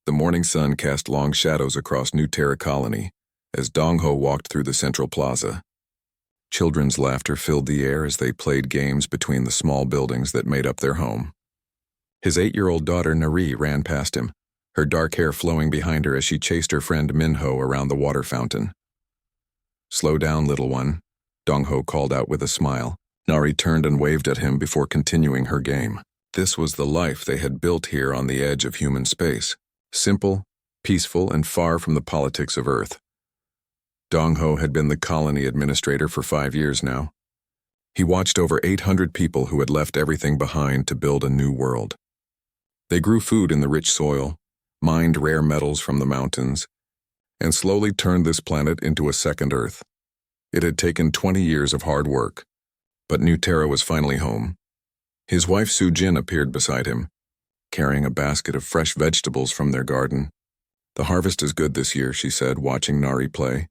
The morning sun cast long shadows across New Terra Colony as Dong-Ho walked through the central plaza. Children's laughter filled the air as they played games between the small buildings that made up their home. His 8-year-old daughter Nari ran past him, her dark hair flowing behind her as she chased her friend Minho around the water fountain. "Slow down, little one," Dong-Ho called out with a smile. Nari turned and waved at him before continuing her game. This was the life they had built here on the edge of human space. Simple, peaceful, and far from the politics of Earth. Dong-Ho had been the colony administrator for 5 years now. He watched over 800 people who had left everything behind to build a new world. They grew food in the rich soil, mined rare metals from the mountains, and slowly turned this planet into a second Earth. It had taken 20 years of hard work, but New Terra was finally home. His wife Soo-Jin appeared beside him, carrying a basket of fresh vegetables from their garden. "The harvest is good this year," she said, watching Nari play.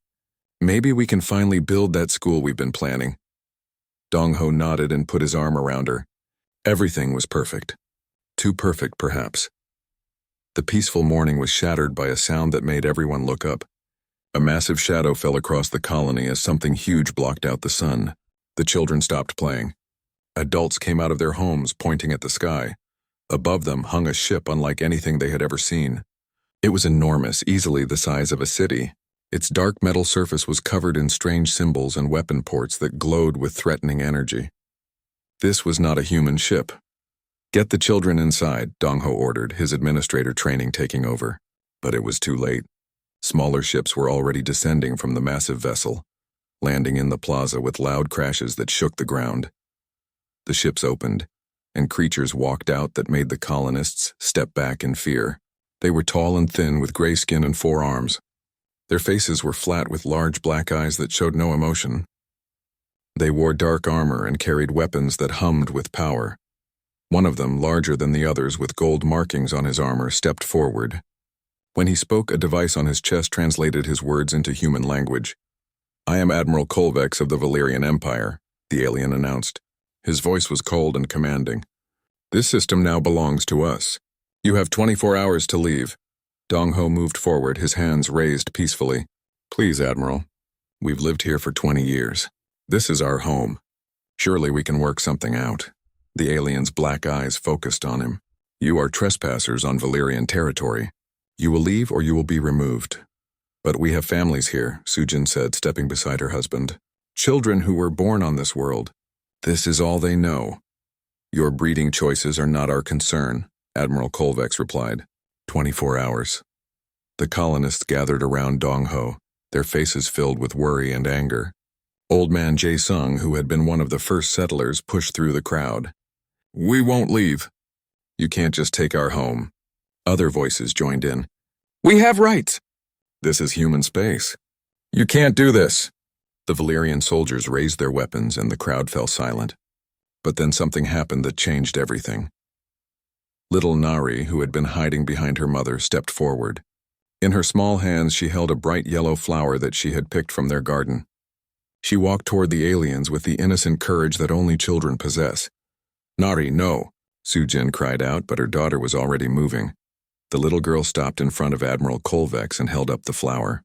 "Maybe we can finally build that school we've been planning." Dong-Ho nodded and put his arm around her. Everything was perfect. Too perfect, perhaps. The peaceful morning was shattered by a sound that made everyone look up. A massive shadow fell across the colony as something huge blocked out the sun. The children stopped playing. Adults came out of their homes, pointing at the sky. Above them hung a ship unlike anything they had ever seen. It was enormous, easily the size of a city. Its dark metal surface was covered in strange symbols and weapon ports that glowed with threatening energy. This was not a human ship. "Get the children inside," Dong-Ho ordered, his administrator training taking over. But it was too late. Smaller ships were already descending from the massive vessel, landing in the plaza with loud crashes that shook the ground. The ships opened, and creatures walked out that made the colonists step back in fear. They were tall and thin with gray skin and 4 arms. Their faces were flat with large black eyes that showed no emotion. They wore dark armor and carried weapons that hummed with power. One of them, larger than the others with gold markings on his armor, stepped forward. When he spoke, a device on his chest translated his words into human language. "I am Admiral Kolvex of the Valerian Empire," the alien announced. His voice was cold and commanding. "This system now belongs to us. You have 24 hours to leave." Dong-Ho moved forward, his hands raised peacefully. "Please, Admiral. We've lived here for 20 years. This is our home. Surely we can work something out." The alien's black eyes focused on him. "You are trespassers on Valerian territory. You will leave or you will be removed." "But we have families here," Soo-Jin said, stepping beside her husband. "Children who were born on this world. This is all they know." "Your breeding choices are not our concern," Admiral Kolvex replied. 24 hours. The colonists gathered around Dong-Ho, their faces filled with worry and anger. Old man Jae-sung, who had been one of the first settlers, pushed through the crowd. "We won't leave." "You can't just take our home." Other voices joined in. "We have rights." "This is human space." "You can't do this." The Valerian soldiers raised their weapons and the crowd fell silent. But then something happened that changed everything. Little Nari, who had been hiding behind her mother, stepped forward. In her small hands she held a bright yellow flower that she had picked from their garden. She walked toward the aliens with the innocent courage that only children possess. "Nari, no!" Soo-Jin cried out, but her daughter was already moving. The little girl stopped in front of Admiral Kolvex and held up the flower.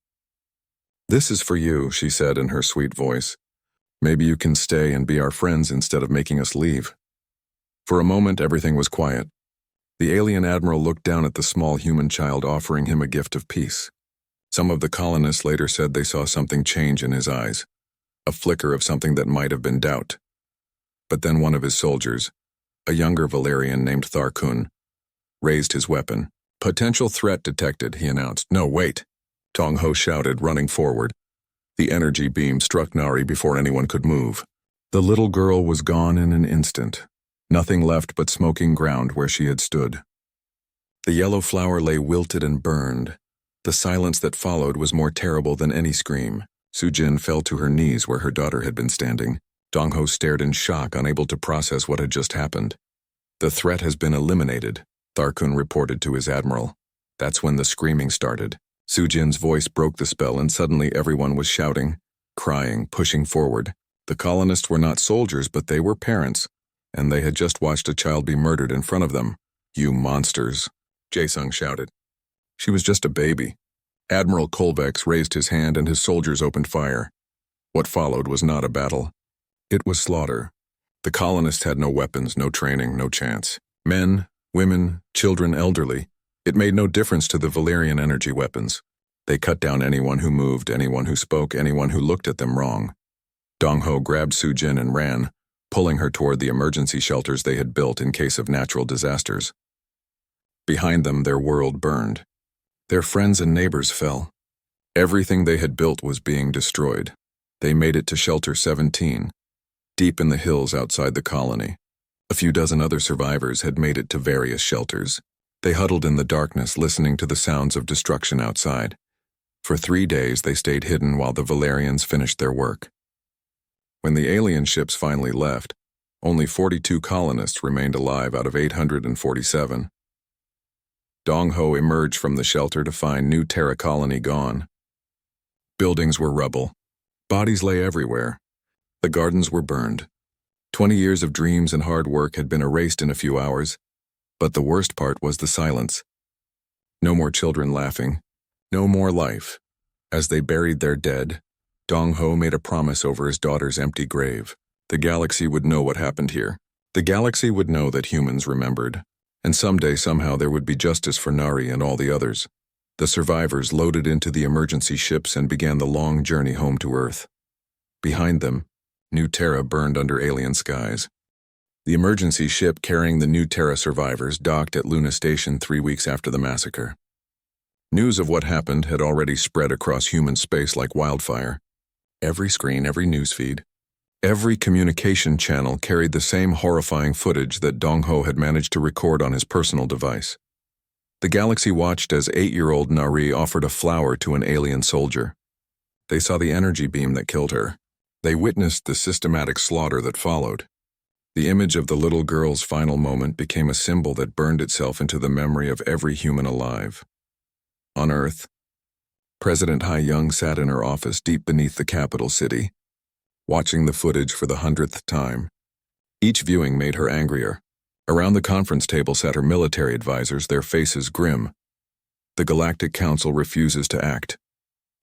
"This is for you," she said in her sweet voice. "Maybe you can stay and be our friends instead of making us leave." For a moment everything was quiet. The alien admiral looked down at the small human child, offering him a gift of peace. Some of the colonists later said they saw something change in his eyes, a flicker of something that might have been doubt. But then one of his soldiers, a younger Valerian named Tharkun, raised his weapon. "Potential threat detected," he announced. "No, wait!" Dong-Ho shouted, running forward. The energy beam struck Nari before anyone could move. The little girl was gone in an instant. Nothing left but smoking ground where she had stood. The yellow flower lay wilted and burned. The silence that followed was more terrible than any scream. Soo-Jin fell to her knees where her daughter had been standing. Dong-Ho stared in shock, unable to process what had just happened. "The threat has been eliminated," Tharkun reported to his admiral. That's when the screaming started. Soo-Jin's voice broke the spell, and suddenly everyone was shouting, crying, pushing forward. The colonists were not soldiers, but they were parents, and they had just watched a child be murdered in front of them. "You monsters," Jae-sung shouted. She was just a baby. Admiral Kolvex raised his hand and his soldiers opened fire. What followed was not a battle. It was slaughter. The colonists had no weapons, no training, no chance. Men, women, children, elderly. It made no difference to the Valerian energy weapons. They cut down anyone who moved, anyone who spoke, anyone who looked at them wrong. Dong-Ho grabbed Su-Jin and ran, pulling her toward the emergency shelters they had built in case of natural disasters. Behind them, their world burned. Their friends and neighbors fell. Everything they had built was being destroyed. They made it to Shelter 17, deep in the hills outside the colony. A few dozen other survivors had made it to various shelters. They huddled in the darkness, listening to the sounds of destruction outside. For 3 days, they stayed hidden while the Valerians finished their work. When the alien ships finally left, only 42 colonists remained alive out of 847. Dong-Ho emerged from the shelter to find New Terra colony gone. Buildings were rubble. Bodies lay everywhere. The gardens were burned. 20 years of dreams and hard work had been erased in a few hours, but the worst part was the silence. No more children laughing. No more life. As they buried their dead, Dong-Ho made a promise over his daughter's empty grave. The galaxy would know what happened here. The galaxy would know that humans remembered. And someday, somehow, there would be justice for Nari and all the others. The survivors loaded into the emergency ships and began the long journey home to Earth. Behind them, New Terra burned under alien skies. The emergency ship carrying the New Terra survivors docked at Luna Station 3 weeks after the massacre. News of what happened had already spread across human space like wildfire. Every screen, every newsfeed, every communication channel carried the same horrifying footage that Dong-Ho had managed to record on his personal device. The galaxy watched as 8-year-old Nari offered a flower to an alien soldier. They saw the energy beam that killed her. They witnessed the systematic slaughter that followed. The image of the little girl's final moment became a symbol that burned itself into the memory of every human alive. On Earth, President Ha-Young sat in her office deep beneath the capital city, watching the footage for the 100th time. Each viewing made her angrier. Around the conference table sat her military advisors, their faces grim. "The Galactic Council refuses to act,"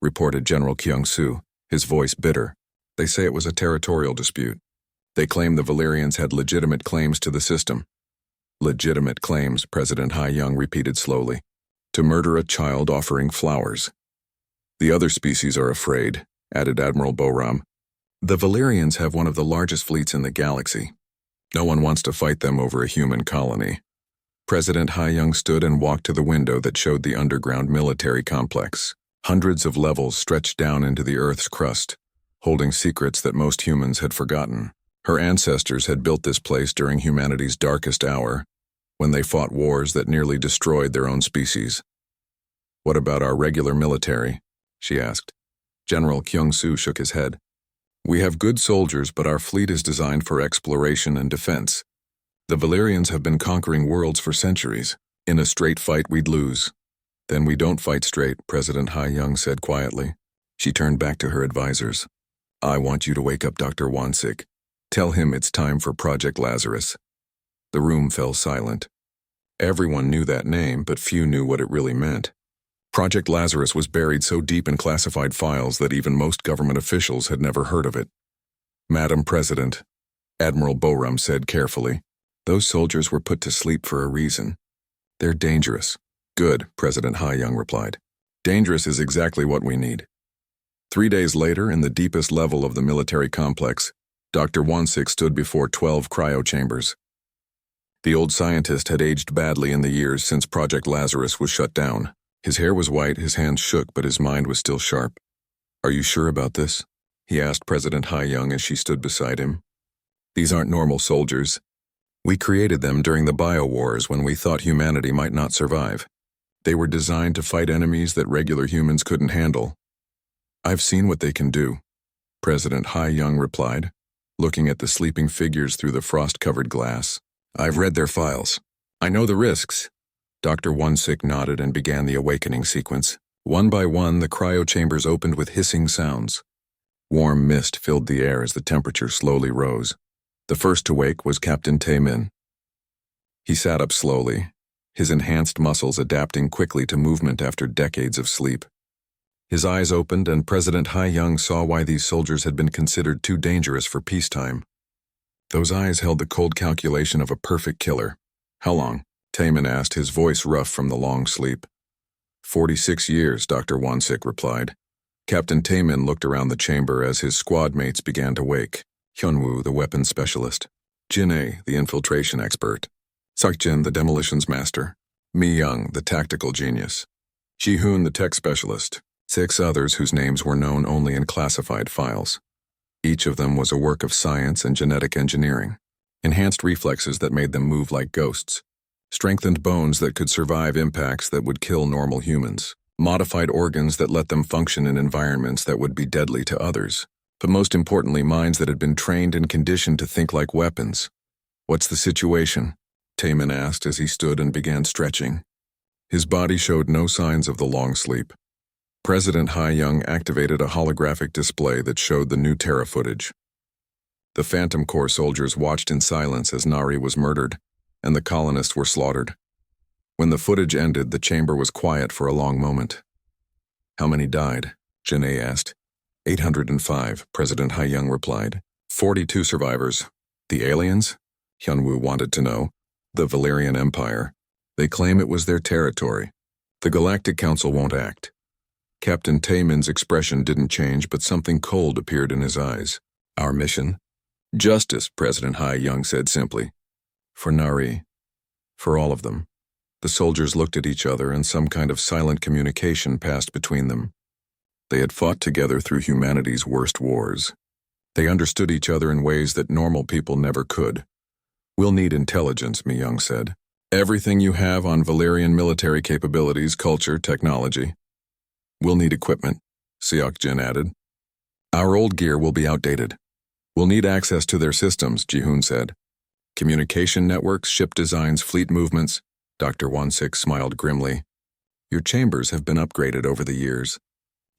reported General Kyung-Soo, his voice bitter. "They say it was a territorial dispute. They claim the Valerians had legitimate claims to the system." "Legitimate claims," President Ha-Young repeated slowly. "To murder a child offering flowers." "The other species are afraid," added Admiral Boram. "The Valerians have one of the largest fleets in the galaxy. No one wants to fight them over a human colony." President Ha-Young stood and walked to the window that showed the underground military complex. Hundreds of levels stretched down into the Earth's crust, holding secrets that most humans had forgotten. Her ancestors had built this place during humanity's darkest hour, when they fought wars that nearly destroyed their own species. "What about our regular military?" she asked. General Kyung-Soo shook his head. "We have good soldiers, but our fleet is designed for exploration and defense. The Valerians have been conquering worlds for centuries. In a straight fight, we'd lose." "Then we don't fight straight," President Ha-Young said quietly. She turned back to her advisors. "I want you to wake up Dr. Wansik. Tell him it's time for Project Lazarus." The room fell silent. Everyone knew that name, but few knew what it really meant. Project Lazarus was buried so deep in classified files that even most government officials had never heard of it. "Madam President," Admiral Boram said carefully, "those soldiers were put to sleep for a reason. They're dangerous." "Good," President Ha-Young replied. "Dangerous is exactly what we need." 3 days later, in the deepest level of the military complex, Dr. Wansik stood before 12 cryo chambers. The old scientist had aged badly in the years since Project Lazarus was shut down. His hair was white, his hands shook, but his mind was still sharp. "Are you sure about this?" he asked President Ha-Young as she stood beside him. "These aren't normal soldiers. We created them during the bio-wars when we thought humanity might not survive. They were designed to fight enemies that regular humans couldn't handle." "I've seen what they can do," President Ha-Young replied, looking at the sleeping figures through the frost-covered glass. "I've read their files. I know the risks." Dr. Wansik nodded and began the awakening sequence. One by one, the cryo chambers opened with hissing sounds. Warm mist filled the air as the temperature slowly rose. The first to wake was Captain Tae-min. He sat up slowly, his enhanced muscles adapting quickly to movement after decades of sleep. His eyes opened, and President Hai-Young saw why these soldiers had been considered too dangerous for peacetime. Those eyes held the cold calculation of a perfect killer. "How long?" Taemin asked, his voice rough from the long sleep. 46 years, Dr. Won-sik replied. Captain Taemin looked around the chamber as his squad mates began to wake. Hyunwoo, the weapons specialist. Jin-ae, the infiltration expert. Seok-jin, the demolitions master. Mi-young, the tactical genius. Ji-hoon, the tech specialist. 6 others whose names were known only in classified files. Each of them was a work of science and genetic engineering. Enhanced reflexes that made them move like ghosts. Strengthened bones that could survive impacts that would kill normal humans. Modified organs that let them function in environments that would be deadly to others. But most importantly, minds that had been trained and conditioned to think like weapons. "What's the situation?" Taemin asked as he stood and began stretching. His body showed no signs of the long sleep. President Hai-Young activated a holographic display that showed the new Terra footage. The Phantom Corps soldiers watched in silence as Nari was murdered, and the colonists were slaughtered. When the footage ended, the chamber was quiet for a long moment. "How many died?" Jin-ae asked. 805, President Hai-Young replied. 42 survivors. The aliens? Hyunwoo wanted to know. The Valerian Empire. They claim it was their territory. The Galactic Council won't act. Captain Taemin's expression didn't change, but something cold appeared in his eyes. "Our mission?" "Justice," President Hai-Young said simply. "For Nari. For all of them." The soldiers looked at each other, and some kind of silent communication passed between them. They had fought together through humanity's worst wars. They understood each other in ways that normal people never could. "We'll need intelligence," Mi-young said. "Everything you have on Valerian military capabilities, culture, technology. We'll need equipment," Seok-jin added. "Our old gear will be outdated. We'll need access to their systems," Ji-hoon said. "Communication networks, ship designs, fleet movements." Dr. Won-sik smiled grimly. "Your chambers have been upgraded over the years.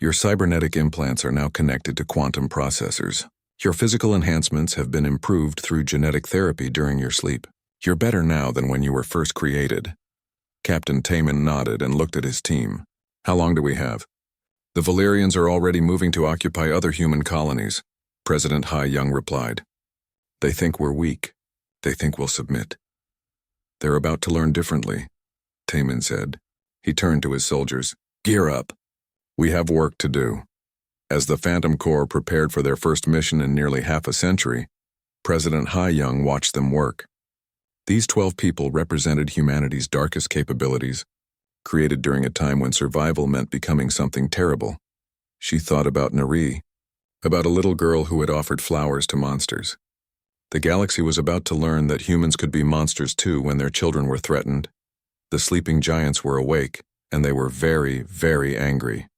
Your cybernetic implants are now connected to quantum processors. Your physical enhancements have been improved through genetic therapy during your sleep. You're better now than when you were first created." Captain Taemin nodded and looked at his team. "How long do we have?" "The Valerians are already moving to occupy other human colonies," President Hai-Young replied. "They think we're weak. They think we'll submit." "They're about to learn differently," Taemin said. He turned to his soldiers. "Gear up. We have work to do." As the Phantom Corps prepared for their first mission in nearly half a century, President Hai-Young watched them work. These 12 people represented humanity's darkest capabilities, created during a time when survival meant becoming something terrible. She thought about Nari, about a little girl who had offered flowers to monsters. The galaxy was about to learn that humans could be monsters too when their children were threatened. The sleeping giants were awake, and they were very, very angry.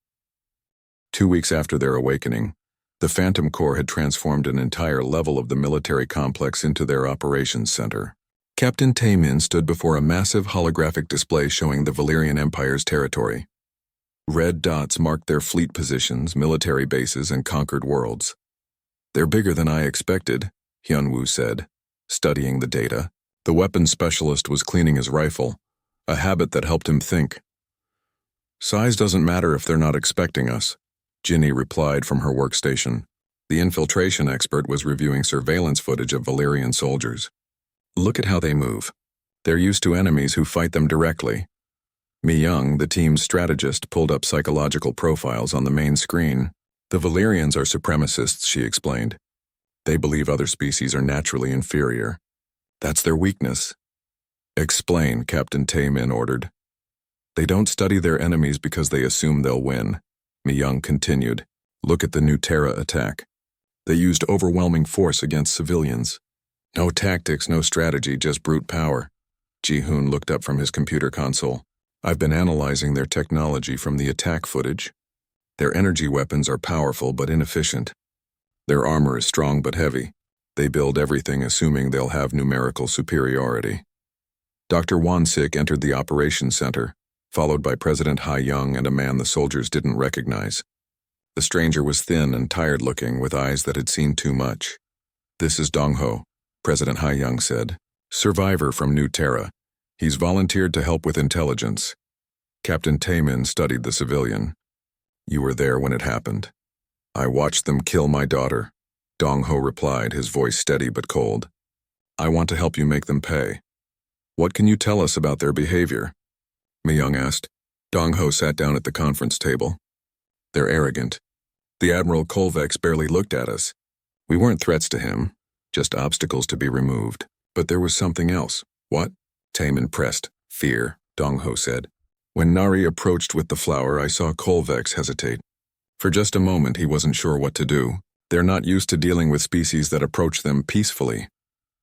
2 weeks after their awakening, the Phantom Corps had transformed an entire level of the military complex into their operations center. Captain Taemin stood before a massive holographic display showing the Valerian Empire's territory. Red dots marked their fleet positions, military bases, and conquered worlds. "They're bigger than I expected," Hyunwoo said, studying the data. The weapons specialist was cleaning his rifle, a habit that helped him think. "Size doesn't matter if they're not expecting us," Ginny replied from her workstation. The infiltration expert was reviewing surveillance footage of Valerian soldiers. "Look at how they move. They're used to enemies who fight them directly." Mi-young, the team's strategist, pulled up psychological profiles on the main screen. "The Valerians are supremacists," she explained. "They believe other species are naturally inferior. That's their weakness." "Explain," Captain Taemin ordered. "They don't study their enemies because they assume they'll win," Mi-young continued. "Look at the new Terra attack. They used overwhelming force against civilians. No tactics, no strategy, just brute power." Ji-hoon looked up from his computer console. "I've been analyzing their technology from the attack footage. Their energy weapons are powerful but inefficient. Their armor is strong but heavy. They build everything assuming they'll have numerical superiority." Dr. Won-sik entered the operations center, followed by President Hai-Young and a man the soldiers didn't recognize. The stranger was thin and tired-looking, with eyes that had seen too much. "This is Dong-ho," President Hai-Young said. "Survivor from New Terra. He's volunteered to help with intelligence. Captain Taemin studied the civilian. You were there when it happened. I watched them kill my daughter. Dong-ho replied, his voice steady but cold. I want to help you make them pay. What can you tell us about their behavior? Mi-young asked. Dong-ho sat down at the conference table. They're arrogant. The Admiral Kolvex barely looked at us. We weren't threats to him, just obstacles to be removed. But there was something else. What? Taemin pressed. Fear, Dong-ho said. When Nari approached with the flower, I saw Kolvex hesitate. For just a moment, he wasn't sure what to do. They're not used to dealing with species that approach them peacefully.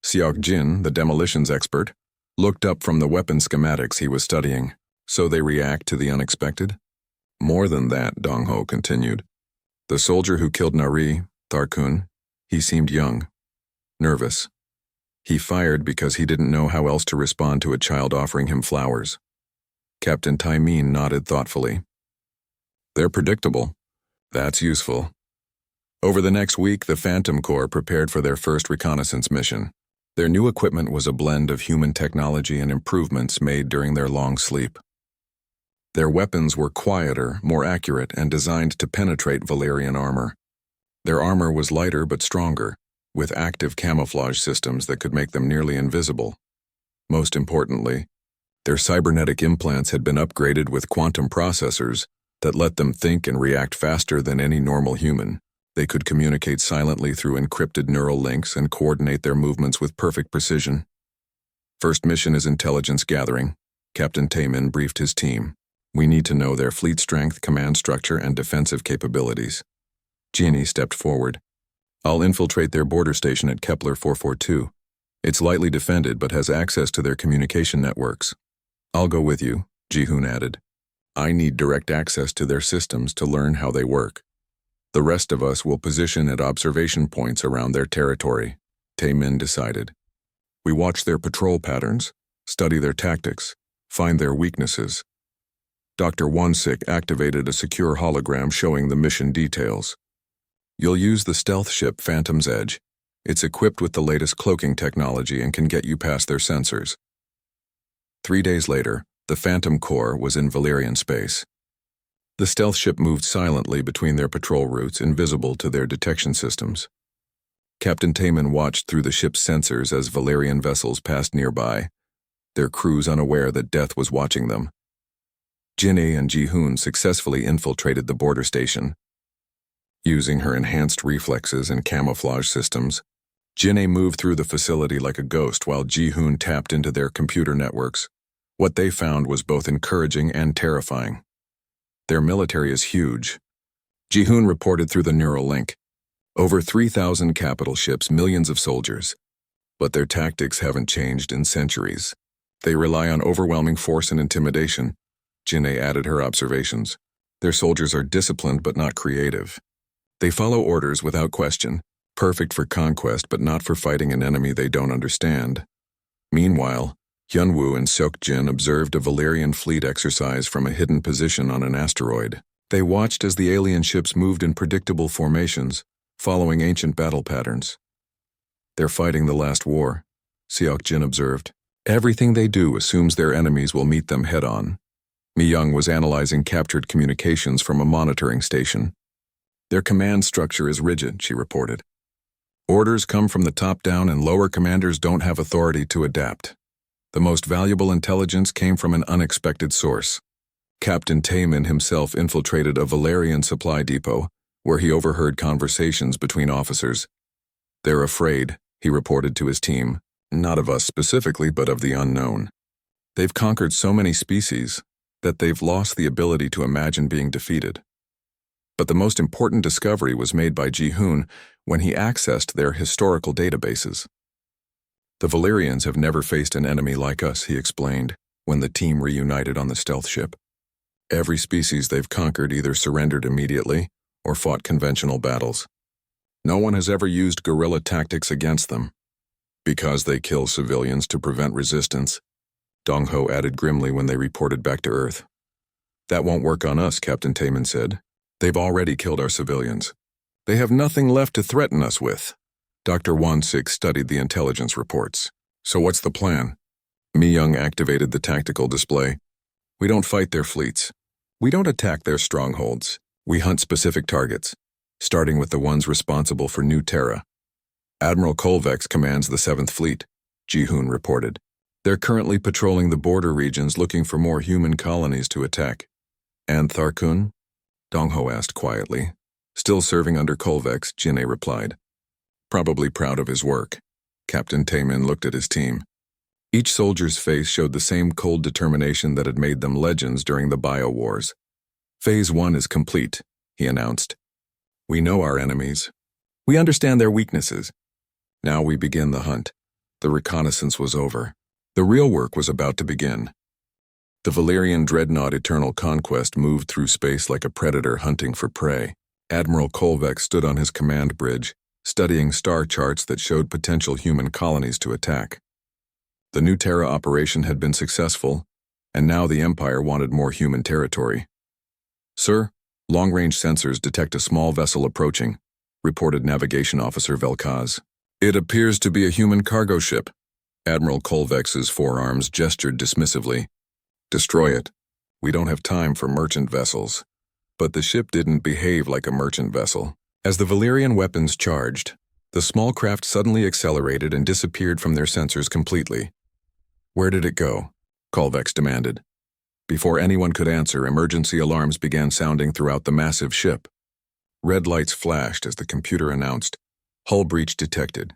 Seok-jin, the demolitions expert, looked up from the weapon schematics he was studying. So they react to the unexpected? More than that, Dong-ho continued. The soldier who killed Nari, Tharkun, he seemed young, nervous. He fired because he didn't know how else to respond to a child offering him flowers. Captain Taemin nodded thoughtfully. They're predictable. That's useful. Over the next week, the Phantom Corps prepared for their first reconnaissance mission. Their new equipment was a blend of human technology and improvements made during their long sleep. Their weapons were quieter, more accurate, and designed to penetrate Valerian armor. Their armor was lighter but stronger, with active camouflage systems that could make them nearly invisible. Most importantly, their cybernetic implants had been upgraded with quantum processors that let them think and react faster than any normal human. They could communicate silently through encrypted neural links and coordinate their movements with perfect precision. First mission is intelligence gathering. Captain Taemin briefed his team. We need to know their fleet strength, command structure, and defensive capabilities. Ginny stepped forward. I'll infiltrate their border station at Kepler 442. It's lightly defended but has access to their communication networks. I'll go with you, Ji-hoon added. I need direct access to their systems to learn how they work. The rest of us will position at observation points around their territory, Taemin decided. We watch their patrol patterns, study their tactics, find their weaknesses. Dr. Wonsik activated a secure hologram showing the mission details. You'll use the stealth ship Phantom's Edge. It's equipped with the latest cloaking technology and can get you past their sensors. 3 days later, the Phantom Corps was in Valerian space. The stealth ship moved silently between their patrol routes, invisible to their detection systems. Captain Taemin watched through the ship's sensors as Valerian vessels passed nearby, their crews unaware that death was watching them. Ginny and Ji-hoon successfully infiltrated the border station. Using her enhanced reflexes and camouflage systems, Ginny moved through the facility like a ghost while Ji-hoon tapped into their computer networks. What they found was both encouraging and terrifying. Their military is huge. Ji-hoon reported through the neural link. Over 3,000 capital ships, millions of soldiers. But their tactics haven't changed in centuries. They rely on overwhelming force and intimidation. Ginny added her observations. Their soldiers are disciplined but not creative. They follow orders without question, perfect for conquest but not for fighting an enemy they don't understand. Meanwhile, Hyunwoo and Seok-jin observed a Valerian fleet exercise from a hidden position on an asteroid. They watched as the alien ships moved in predictable formations, following ancient battle patterns. They're fighting the last war, Seok-jin observed. Everything they do assumes their enemies will meet them head-on. Mi-young was analyzing captured communications from a monitoring station. Their command structure is rigid, she reported. Orders come from the top down and lower commanders don't have authority to adapt. The most valuable intelligence came from an unexpected source. Captain Taemin himself infiltrated a Valerian supply depot, where he overheard conversations between officers. They're afraid, he reported to his team, not of us specifically, but of the unknown. They've conquered so many species that they've lost the ability to imagine being defeated. But the most important discovery was made by Ji-hoon when he accessed their historical databases. The Valerians have never faced an enemy like us, he explained, when the team reunited on the stealth ship. Every species they've conquered either surrendered immediately or fought conventional battles. No one has ever used guerrilla tactics against them. Because they kill civilians to prevent resistance, Dong-ho added grimly when they reported back to Earth. That won't work on us, Captain Taemin said. They've already killed our civilians. They have nothing left to threaten us with. Dr. Wonsik studied the intelligence reports. So what's the plan? Mi-young activated the tactical display. We don't fight their fleets. We don't attack their strongholds. We hunt specific targets, starting with the ones responsible for New Terra. Admiral Kolvex commands the 7th Fleet, Ji-hoon reported. They're currently patrolling the border regions looking for more human colonies to attack. And Tharkun? Dong-ho asked quietly. Still serving under Kolvex, Jin-ae replied. Probably proud of his work. Captain Taemin looked at his team. Each soldier's face showed the same cold determination that had made them legends during the bio-wars. Phase 1 is complete, he announced. We know our enemies. We understand their weaknesses. Now we begin the hunt. The reconnaissance was over. The real work was about to begin. The Valerian dreadnought Eternal Conquest moved through space like a predator hunting for prey. Admiral Kolvex stood on his command bridge, studying star charts that showed potential human colonies to attack. The New Terra operation had been successful, and now the Empire wanted more human territory. Sir, long-range sensors detect a small vessel approaching, reported Navigation Officer Velkaz. It appears to be a human cargo ship. Admiral Kolvex's forearms gestured dismissively. Destroy it. We don't have time for merchant vessels. But the ship didn't behave like a merchant vessel. As the Valerian weapons charged, the small craft suddenly accelerated and disappeared from their sensors completely. Where did it go? Kolvex demanded. Before anyone could answer, emergency alarms began sounding throughout the massive ship. Red lights flashed as the computer announced, hull breach detected.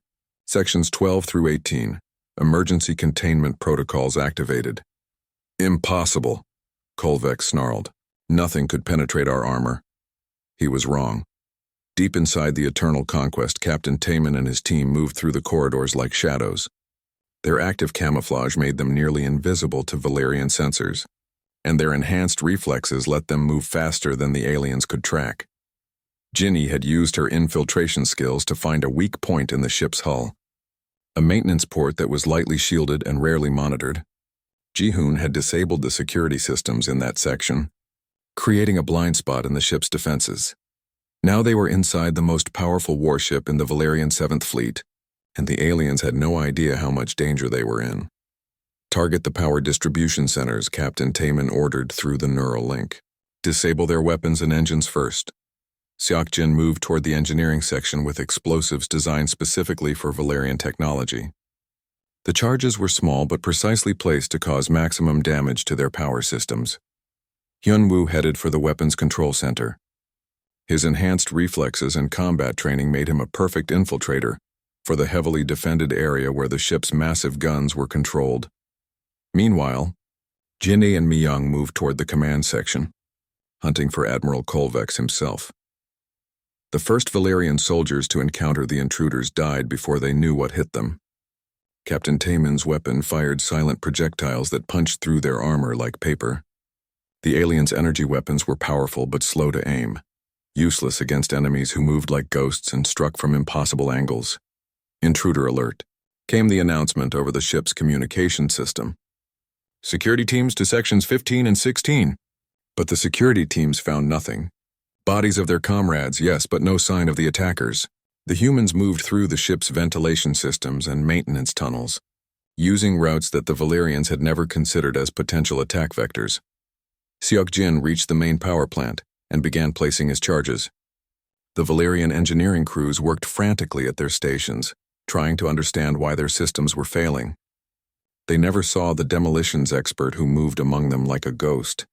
Sections 12 through 18, emergency containment protocols activated. Impossible, Kolvex snarled. Nothing could penetrate our armor. He was wrong. Deep inside the Eternal Conquest, Captain Taemin and his team moved through the corridors like shadows. Their active camouflage made them nearly invisible to Valerian sensors, and their enhanced reflexes let them move faster than the aliens could track. Ginny had used her infiltration skills to find a weak point in the ship's hull, a maintenance port that was lightly shielded and rarely monitored. Ji-hoon had disabled the security systems in that section, creating a blind spot in the ship's defenses. Now they were inside the most powerful warship in the Valerian 7th Fleet, and the aliens had no idea how much danger they were in. Target the power distribution centers, Captain Taemin ordered through the neural link. Disable their weapons and engines first. Seok-jin moved toward the engineering section with explosives designed specifically for Valerian technology. The charges were small but precisely placed to cause maximum damage to their power systems. Hyun-woo headed for the weapons control center. His enhanced reflexes and combat training made him a perfect infiltrator for the heavily defended area where the ship's massive guns were controlled. Meanwhile, Jinny and Mi-young moved toward the command section, hunting for Admiral Kolvex himself. The first Valerian soldiers to encounter the intruders died before they knew what hit them. Captain Taemin's weapon fired silent projectiles that punched through their armor like paper. The aliens' energy weapons were powerful but slow to aim, useless against enemies who moved like ghosts and struck from impossible angles. Intruder alert. Came the announcement over the ship's communication system. Security teams to sections 15 and 16. But the security teams found nothing. Bodies of their comrades, yes, but no sign of the attackers. The humans moved through the ship's ventilation systems and maintenance tunnels, using routes that the Valerians had never considered as potential attack vectors. Seok-jin reached the main power plant and began placing his charges. The Valerian engineering crews worked frantically at their stations, trying to understand why their systems were failing. They never saw the demolitions expert who moved among them like a ghost,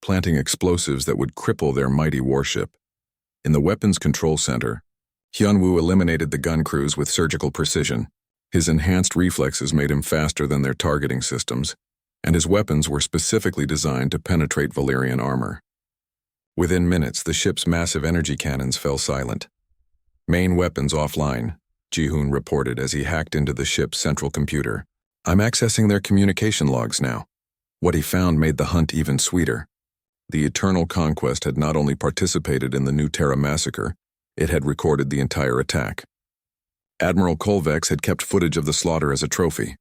planting explosives that would cripple their mighty warship. In the weapons control center, Hyun-woo eliminated the gun crews with surgical precision. His enhanced reflexes made him faster than their targeting systems, and his weapons were specifically designed to penetrate Valerian armor. Within minutes, the ship's massive energy cannons fell silent. Main weapons offline, Ji-hoon reported as he hacked into the ship's central computer. I'm accessing their communication logs now. What he found made the hunt even sweeter. The Eternal Conquest had not only participated in the New Terra massacre, it had recorded the entire attack. Admiral Kolvex had kept footage of the slaughter as a trophy.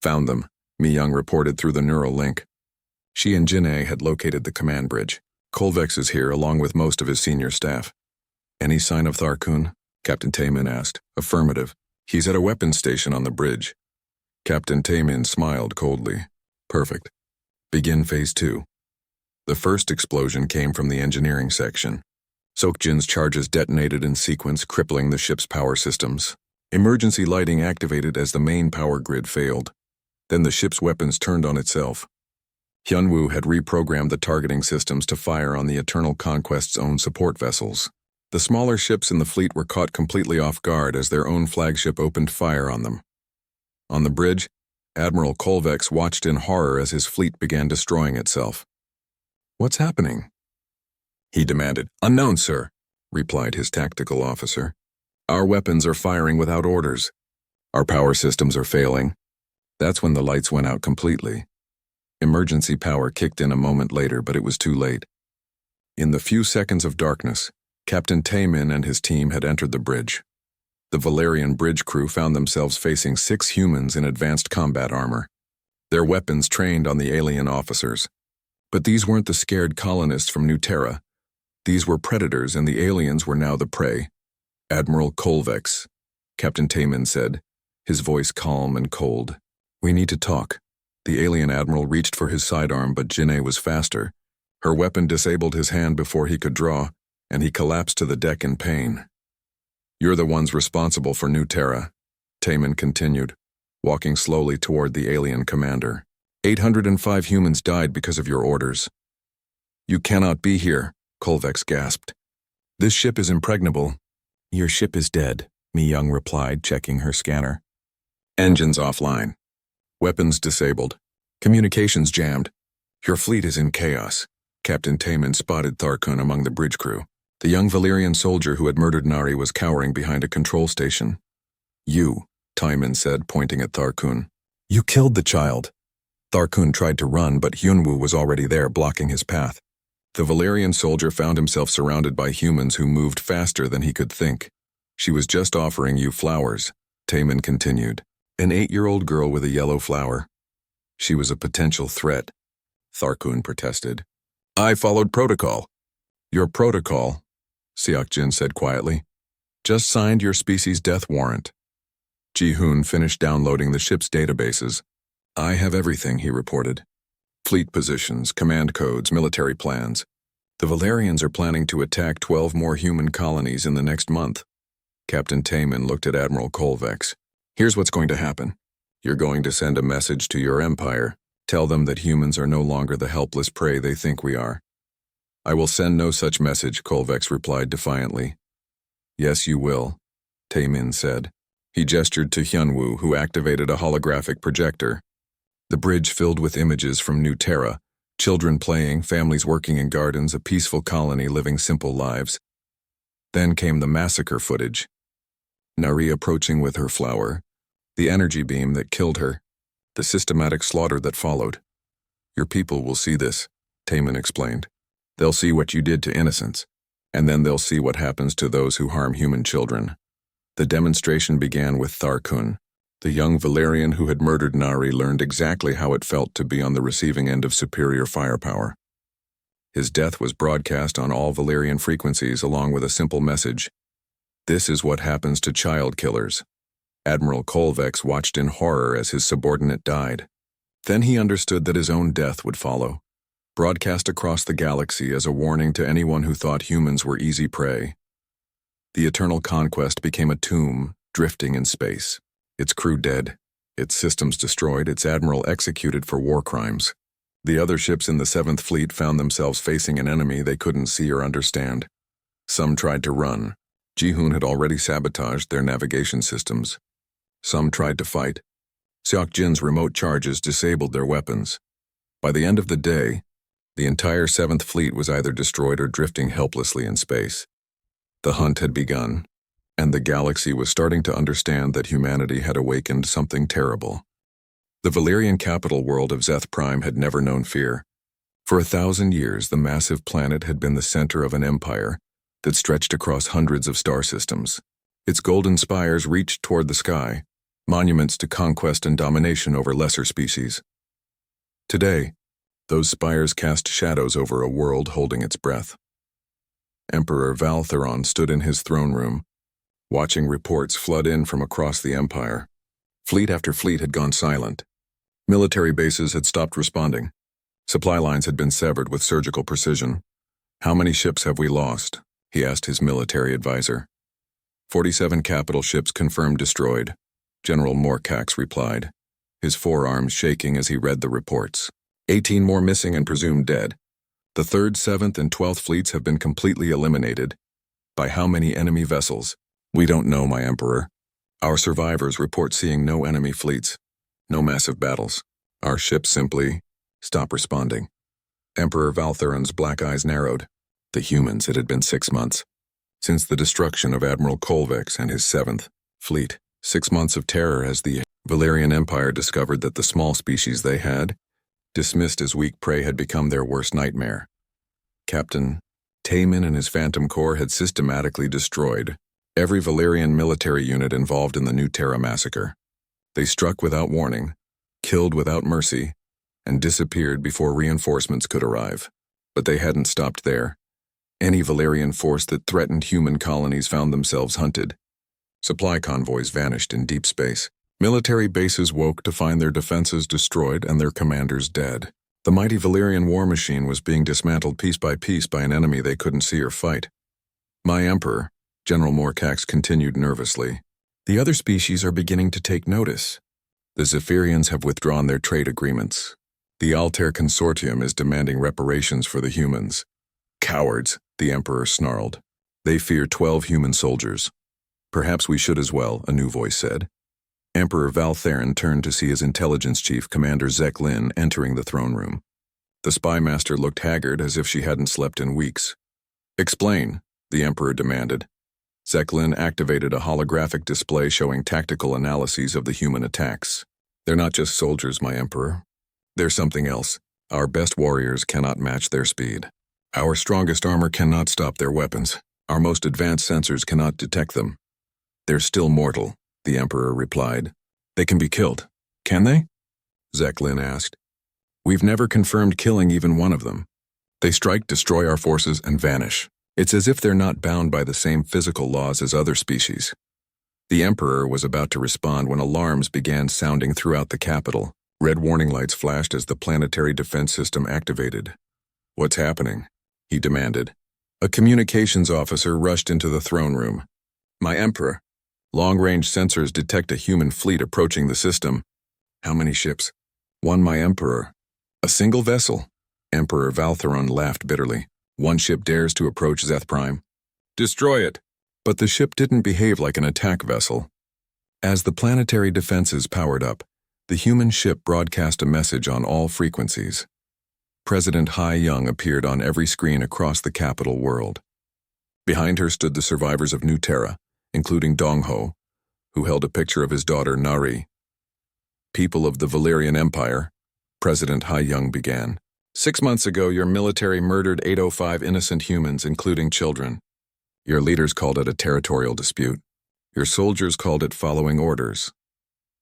Found them, Mi-young reported through the neural link. She and Jin-ae had located the command bridge. Kolvex is here along with most of his senior staff. Any sign of Tharkun? Captain Taemin asked. Affirmative. He's at a weapons station on the bridge. Captain Taemin smiled coldly. Perfect. Begin Phase 2. The first explosion came from the engineering section. Seokjin's charges detonated in sequence, crippling the ship's power systems. Emergency lighting activated as the main power grid failed. Then the ship's weapons turned on itself. Hyunwoo had reprogrammed the targeting systems to fire on the Eternal Conquest's own support vessels. The smaller ships in the fleet were caught completely off guard as their own flagship opened fire on them. On the bridge, Admiral Kolvex watched in horror as his fleet began destroying itself. "What's happening?" he demanded. "Unknown, sir," replied his tactical officer. "Our weapons are firing without orders. Our power systems are failing." That's when the lights went out completely. Emergency power kicked in a moment later, but it was too late. In the few seconds of darkness, Captain Taemin and his team had entered the bridge. The Valerian bridge crew found themselves facing 6 humans in advanced combat armor, their weapons trained on the alien officers. But these weren't the scared colonists from New Terra. These were predators, and the aliens were now the prey. "Admiral Kolvex," Captain Taemin said, his voice calm and cold. "We need to talk." The alien admiral reached for his sidearm, but Jin'e was faster. Her weapon disabled his hand before he could draw, and he collapsed to the deck in pain. "You're the ones responsible for New Terra," Taemin continued, walking slowly toward the alien commander. 805 humans died because of your orders." "You cannot be here," Kolvex gasped. "This ship is impregnable." "Your ship is dead," Mi-young replied, checking her scanner. "Engines offline. Weapons disabled. Communications jammed. Your fleet is in chaos." Captain Taemin spotted Tharkun among the bridge crew. The young Valerian soldier who had murdered Nari was cowering behind a control station. "You," Taemin said, pointing at Tharkun. "You killed the child." Tharkun tried to run, but Hyunwoo was already there, blocking his path. The Valerian soldier found himself surrounded by humans who moved faster than he could think. "She was just offering you flowers," Taemin continued. "An 8-year-old girl with a yellow flower. She was a potential threat," Tharkun protested. "I followed protocol." "Your protocol," Seokjin said quietly, "just signed your species' death warrant." Ji-hoon finished downloading the ship's databases. "I have everything," he reported. "Fleet positions, command codes, military plans. The Valerians are planning to attack 12 more human colonies in the next month." Captain Taemin looked at Admiral Kolvex. "Here's what's going to happen. You're going to send a message to your empire. Tell them that humans are no longer the helpless prey they think we are." "I will send no such message," Kolvex replied defiantly. "Yes, you will," Taemin said. He gestured to Hyunwoo, who activated a holographic projector. The bridge filled with images from New Terra, children playing, families working in gardens, a peaceful colony living simple lives. Then came the massacre footage. Nari approaching with her flower, the energy beam that killed her, the systematic slaughter that followed. "Your people will see this," Taemin explained. "They'll see what you did to innocents, and then they'll see what happens to those who harm human children." The demonstration began with Tharkun. The young Valerian who had murdered Nari learned exactly how it felt to be on the receiving end of superior firepower. His death was broadcast on all Valerian frequencies along with a simple message: "This is what happens to child killers." Admiral Kolvex watched in horror as his subordinate died. Then he understood that his own death would follow, broadcast across the galaxy as a warning to anyone who thought humans were easy prey. The Eternal Conquest became a tomb, drifting in space. Its crew dead, its systems destroyed, its admiral executed for war crimes. The other ships in the 7th Fleet found themselves facing an enemy they couldn't see or understand. Some tried to run. Ji-hoon had already sabotaged their navigation systems. Some tried to fight. Seokjin's remote charges disabled their weapons. By the end of the day, the entire 7th Fleet was either destroyed or drifting helplessly in space. The hunt had begun, and the galaxy was starting to understand that humanity had awakened something terrible. The Valerian capital world of Zeth Prime had never known fear. For 1,000 years, the massive planet had been the center of an empire that stretched across hundreds of star systems. Its golden spires reached toward the sky, monuments to conquest and domination over lesser species. Today, those spires cast shadows over a world holding its breath. Emperor Valtheron stood in his throne room, watching reports flood in from across the empire. Fleet after fleet had gone silent. Military bases had stopped responding. Supply lines had been severed with surgical precision. "How many ships have we lost?" he asked his military advisor. 47 capital ships confirmed destroyed, General Morcax replied, his forearms shaking as he read the reports. 18 more missing and presumed dead. The 3rd, 7th, and 12th fleets have been completely eliminated. By how many enemy vessels? We don't know, my Emperor. Our survivors report seeing no enemy fleets, no massive battles. Our ships simply stop responding. Emperor Valtheron's black eyes narrowed. The humans, it had been 6 months. Since the destruction of Admiral Kolvex and his 7th fleet, 6 months of terror as the Valerian Empire discovered that the small species they had, dismissed as weak prey, had become their worst nightmare. Captain Taman and his Phantom Corps had systematically destroyed every Valerian military unit involved in the New Terra massacre. They struck without warning, killed without mercy, and disappeared before reinforcements could arrive. But they hadn't stopped there. Any Valerian force that threatened human colonies found themselves hunted. Supply convoys vanished in deep space. Military bases woke to find their defenses destroyed and their commanders dead. The mighty Valerian war machine was being dismantled piece by an enemy they couldn't see or fight. My Emperor, General Morcax continued nervously, the other species are beginning to take notice. The Zephyrians have withdrawn their trade agreements. The Altair Consortium is demanding reparations for the humans. Cowards, the Emperor snarled. They fear 12 human soldiers. Perhaps we should as well, a new voice said. Emperor Valtheron turned to see his intelligence chief, Commander Zek Lin, entering the throne room. The spy master looked haggard, as if she hadn't slept in weeks. Explain, the Emperor demanded. Zek Lin activated a holographic display showing tactical analyses of the human attacks. They're not just soldiers, my Emperor. They're something else. Our best warriors cannot match their speed. Our strongest armor cannot stop their weapons. Our most advanced sensors cannot detect them. They're still mortal, the Emperor replied. They can be killed, can they? Zek Lin asked. We've never confirmed killing even one of them. They strike, destroy our forces, and vanish. It's as if they're not bound by the same physical laws as other species. The Emperor was about to respond when alarms began sounding throughout the capital. Red warning lights flashed as the planetary defense system activated. What's happening? He demanded. A communications officer rushed into the throne room. My Emperor, long-range sensors detect a human fleet approaching the system. How many ships? One, my Emperor. A single vessel. Emperor Valtheron laughed bitterly. One ship dares to approach Zeth Prime. Destroy it. But the ship didn't behave like an attack vessel. As the planetary defenses powered up, the human ship broadcast a message on all frequencies. President Hai Young appeared on every screen across the capital world. Behind her stood the survivors of New Terra, including Dong Ho, who held a picture of his daughter Nari. People of the Valerian Empire, President Hai Young began. 6 months ago, your military murdered 805 innocent humans, including children. Your leaders called it a territorial dispute. Your soldiers called it following orders.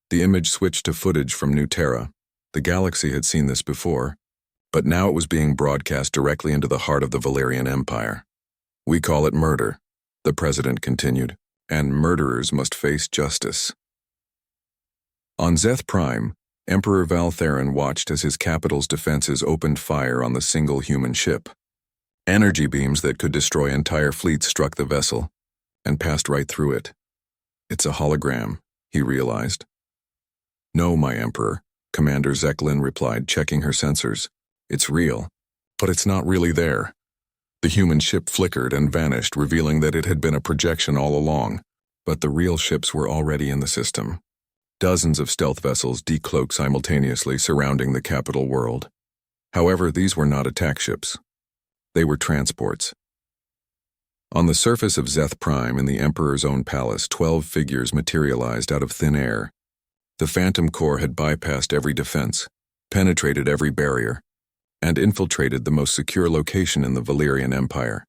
The image switched to footage from New Terra. The galaxy had seen this before, but now it was being broadcast directly into the heart of the Valerian Empire. We call it murder, the president continued, and murderers must face justice. On Zeth Prime, Emperor Valtheron watched as his capital's defenses opened fire on the single human ship. Energy beams that could destroy entire fleets struck the vessel and passed right through it. It's a hologram, he realized. No, my Emperor, Commander Zek Lin replied, checking her sensors. It's real, but it's not really there. The human ship flickered and vanished, revealing that it had been a projection all along, but the real ships were already in the system. Dozens of stealth vessels decloaked simultaneously, surrounding the capital world. However, these were not attack ships. They were transports. On the surface of Zeth Prime in the Emperor's own palace, 12 figures materialized out of thin air. The Phantom Corps had bypassed every defense, penetrated every barrier, and infiltrated the most secure location in the Valerian Empire.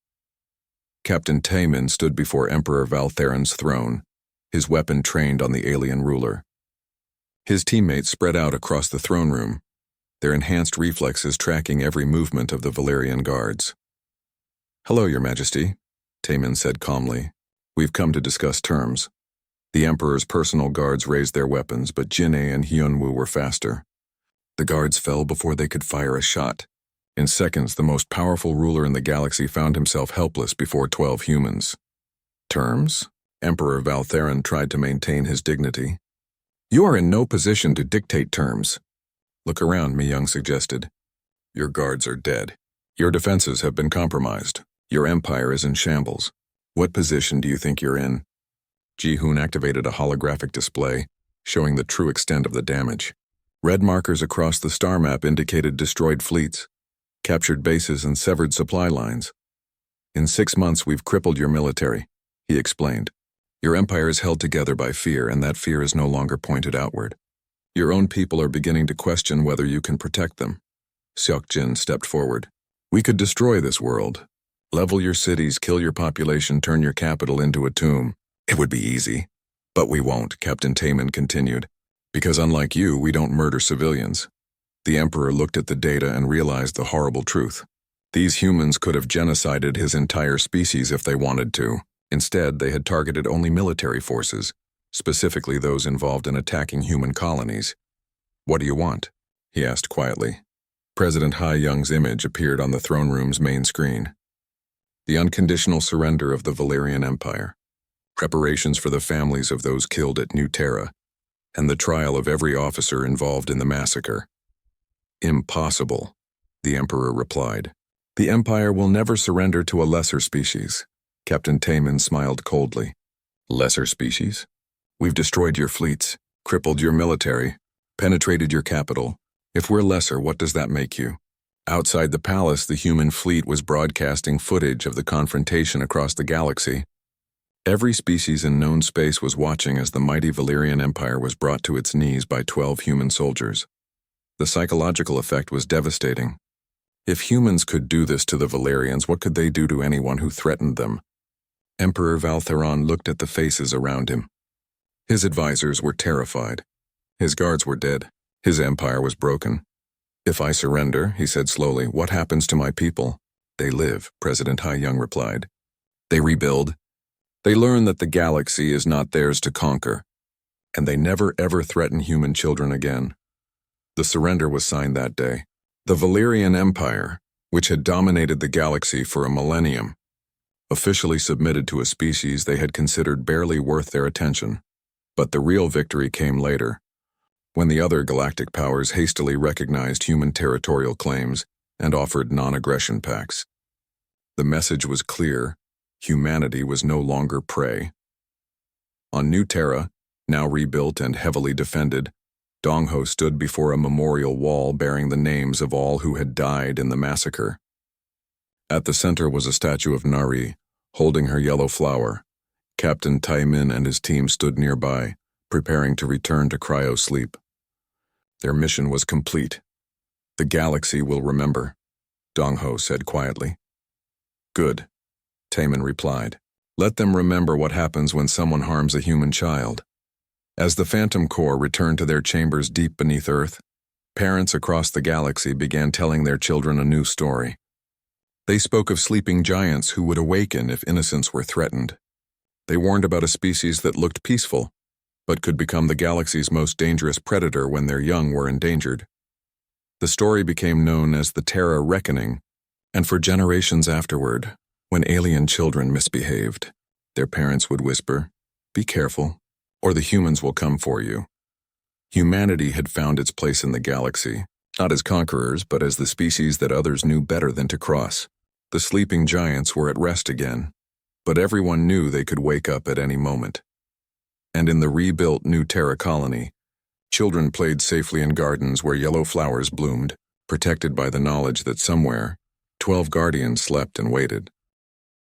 Captain Taman stood before Emperor Valtheron's throne, his weapon trained on the alien ruler. His teammates spread out across the throne room, their enhanced reflexes tracking every movement of the Valerian guards. Hello, Your Majesty, Taman said calmly. We've come to discuss terms. The Emperor's personal guards raised their weapons, but Jin'e and Hyunwoo were faster. The guards fell before they could fire a shot. In seconds, the most powerful ruler in the galaxy found himself helpless before 12 humans. Terms? Emperor Valtheron tried to maintain his dignity. You are in no position to dictate terms. Look around, Mi-young suggested. Your guards are dead. Your defenses have been compromised. Your empire is in shambles. What position do you think you're in? Ji-hoon activated a holographic display, showing the true extent of the damage. Red markers across the star map indicated destroyed fleets, captured bases, and severed supply lines. In 6 months, we've crippled your military, he explained. Your empire is held together by fear, and that fear is no longer pointed outward. Your own people are beginning to question whether you can protect them. Seok-jin stepped forward. We could destroy this world. Level your cities, kill your population, turn your capital into a tomb. It would be easy. But we won't, Captain Taemin continued. Because unlike you, we don't murder civilians. The Emperor looked at the data and realized the horrible truth. These humans could have genocided his entire species if they wanted to. Instead, they had targeted only military forces, specifically those involved in attacking human colonies. What do you want? He asked quietly. President Ha-young's image appeared on the throne room's main screen. The unconditional surrender of the Valerian Empire, reparations for the families of those killed at New Terra, and the trial of every officer involved in the massacre. Impossible, the Emperor replied. The Empire will never surrender to a lesser species. Captain Taemin smiled coldly. Lesser species? We've destroyed your fleets, crippled your military, penetrated your capital. If we're lesser, what does that make you? Outside the palace, the human fleet was broadcasting footage of the confrontation across the galaxy. Every species in known space was watching as the mighty Valerian Empire was brought to its knees by 12 human soldiers. The psychological effect was devastating. If humans could do this to the Valerians, what could they do to anyone who threatened them? Emperor Valtheron looked at the faces around him. His advisors were terrified. His guards were dead. His empire was broken. If I surrender, he said slowly, what happens to my people? They live, President Ha-young replied. They rebuild. They learn that the galaxy is not theirs to conquer, and they never ever threaten human children again. The surrender was signed that day. The Valerian Empire, which had dominated the galaxy for a millennium, officially submitted to a species they had considered barely worth their attention. But the real victory came later, when the other galactic powers hastily recognized human territorial claims and offered non-aggression pacts. The message was clear: humanity was no longer prey. On New Terra, now rebuilt and heavily defended, Dongho stood before a memorial wall bearing the names of all who had died in the massacre. At the center was a statue of Nari, holding her yellow flower. Captain Taemin and his team stood nearby, preparing to return to cryo sleep. Their mission was complete. The galaxy will remember, Dongho said quietly. Good, Taemin replied. Let them remember what happens when someone harms a human child. As the Phantom Corps returned to their chambers deep beneath Earth, parents across the galaxy began telling their children a new story. They spoke of sleeping giants who would awaken if innocents were threatened. They warned about a species that looked peaceful, but could become the galaxy's most dangerous predator when their young were endangered. The story became known as the Terra Reckoning, and for generations afterward, when alien children misbehaved, their parents would whisper, "Be careful, or the humans will come for you." Humanity had found its place in the galaxy, not as conquerors, but as the species that others knew better than to cross. The sleeping giants were at rest again, but everyone knew they could wake up at any moment. And in the rebuilt New Terra colony, children played safely in gardens where yellow flowers bloomed, protected by the knowledge that somewhere, 12 guardians slept and waited.